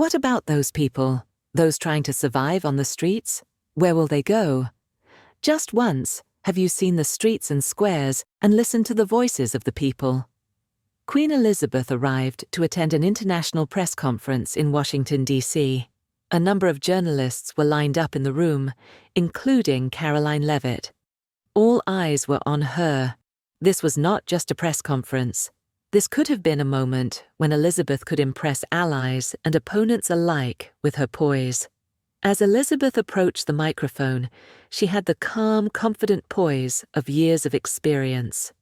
What about those people? Those trying to survive on the streets? Where will they go? Just once, have you seen the streets and squares and listened to the voices of the people? Queen Elizabeth arrived to attend an international press conference in Washington, D.C. A number of journalists were lined up in the room, including Caroline Leavitt. All eyes were on her. This was not just a press conference. This could have been a moment when Elizabeth could impress allies and opponents alike with her poise. As Elizabeth approached the microphone, she had the calm, confident poise of years of experience.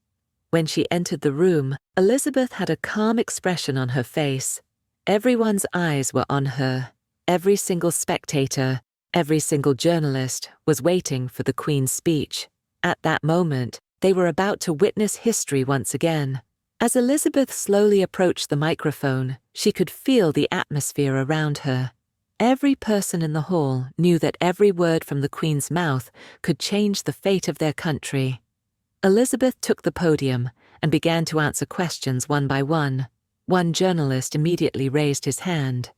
When she entered the room, Elizabeth had a calm expression on her face. Everyone's eyes were on her. Every single spectator, every single journalist was waiting for the Queen's speech. At that moment, they were about to witness history once again. As Elizabeth slowly approached the microphone, she could feel the atmosphere around her. Every person in the hall knew that every word from the Queen's mouth could change the fate of their country. Elizabeth took the podium and began to answer questions one by one. One journalist immediately raised his hand.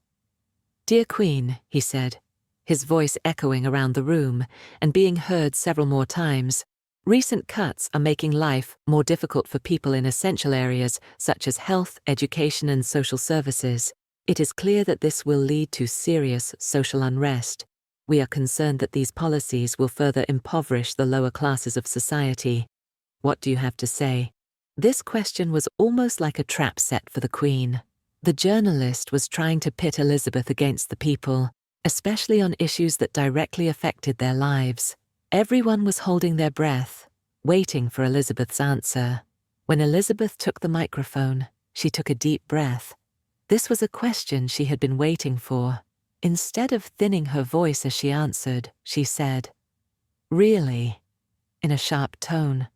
"Dear Queen," he said, his voice echoing around the room and being heard several more times, "recent cuts are making life more difficult for people in essential areas such as health, education, and social services. It is clear that this will lead to serious social unrest. We are concerned that these policies will further impoverish the lower classes of society. What do you have to say?" This question was almost like a trap set for the Queen. The journalist was trying to pit Elizabeth against the people, especially on issues that directly affected their lives. Everyone was holding their breath, waiting for Elizabeth's answer. When Elizabeth took the microphone, she took a deep breath. This was a question she had been waiting for. Instead of thinning her voice as she answered, she said, "Really?" in a sharp tone.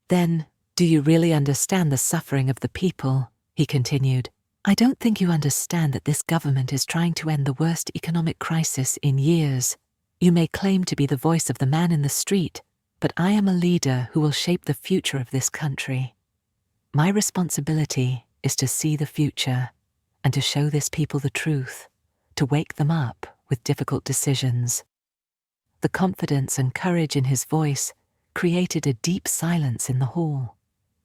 "Then, do you really understand the suffering of the people?" he continued. "I don't think you understand that this government is trying to end the worst economic crisis in years. You may claim to be the voice of the man in the street, but I am a leader who will shape the future of this country. My responsibility is to see the future and to show this people the truth, to wake them up with difficult decisions." The confidence and courage in his voice created a deep silence in the hall.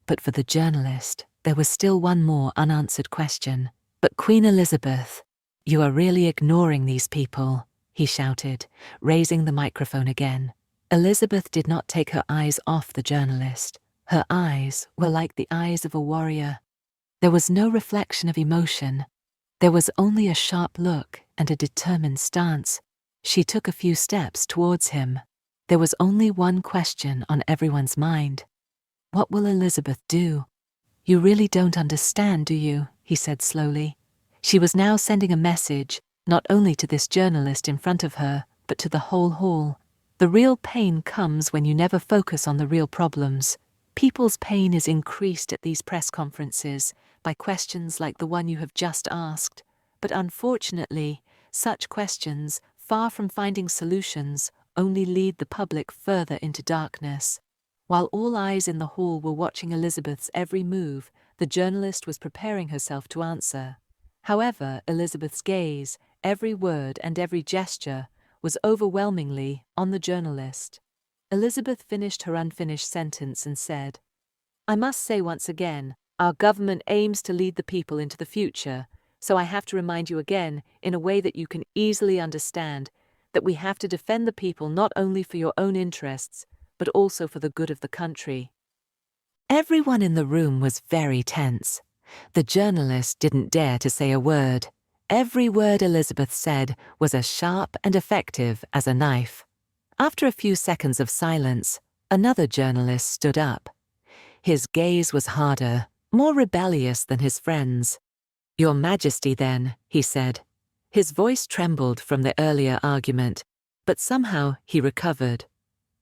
But for the journalist, there was still one more unanswered question. "But Queen Elizabeth, you are really ignoring these people," he shouted, raising the microphone again. Elizabeth did not take her eyes off the journalist. Her eyes were like the eyes of a warrior. There was no reflection of emotion. There was only a sharp look and a determined stance. She took a few steps towards him. There was only one question on everyone's mind. What will Elizabeth do? "You really don't understand, do you?" he said slowly. She was now sending a message, not only to this journalist in front of her, but to the whole hall. The real pain comes when you never focus on the real problems. People's pain is increased at these press conferences by questions like the one you have just asked. But unfortunately, such questions, far from finding solutions, only lead the public further into darkness. While all eyes in the hall were watching Elizabeth's every move, the journalist was preparing herself to answer. However, Elizabeth's gaze, every word and every gesture, was overwhelmingly on the journalist. Elizabeth finished her unfinished sentence and said, "I must say once again, our government aims to lead the people into the future, so I have to remind you again, in a way that you can easily understand, that we have to defend the people not only for your own interests, but also for the good of the country." Everyone in the room was very tense. The journalist didn't dare to say a word. Every word Elizabeth said was as sharp and effective as a knife. After a few seconds of silence, another journalist stood up. His gaze was harder, more rebellious than his friends. "Your Majesty, then," he said. His voice trembled from the earlier argument, but somehow he recovered.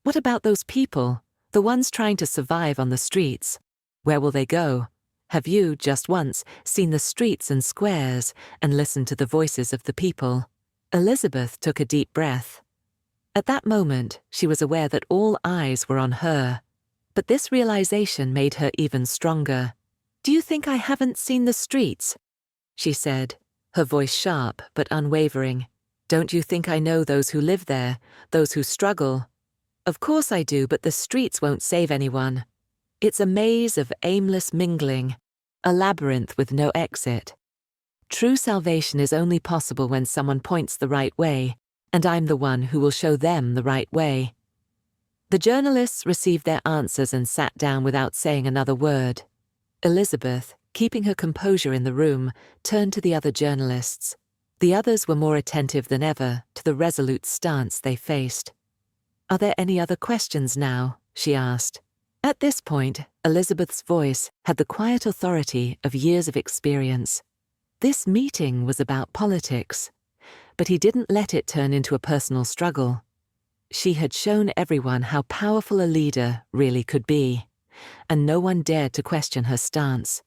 "What about those people, the ones trying to survive on the streets? Where will they go? Have you, just once, seen the streets and squares and listened to the voices of the people?" Elizabeth took a deep breath. At that moment, she was aware that all eyes were on her. But this realization made her even stronger. "Do you think I haven't seen the streets?" she said, her voice sharp but unwavering. "Don't you think I know those who live there, those who struggle?" "Of course I do, but the streets won't save anyone. It's a maze of aimless mingling, a labyrinth with no exit. True salvation is only possible when someone points the right way, and I'm the one who will show them the right way." The journalists received their answers and sat down without saying another word. Elizabeth, keeping her composure in the room, turned to the other journalists. The others were more attentive than ever to the resolute stance they faced. "Are there any other questions now?" she asked. At this point, Elizabeth's voice had the quiet authority of years of experience. This meeting was about politics, but he didn't let it turn into a personal struggle. She had shown everyone how powerful a leader really could be, and no one dared to question her stance.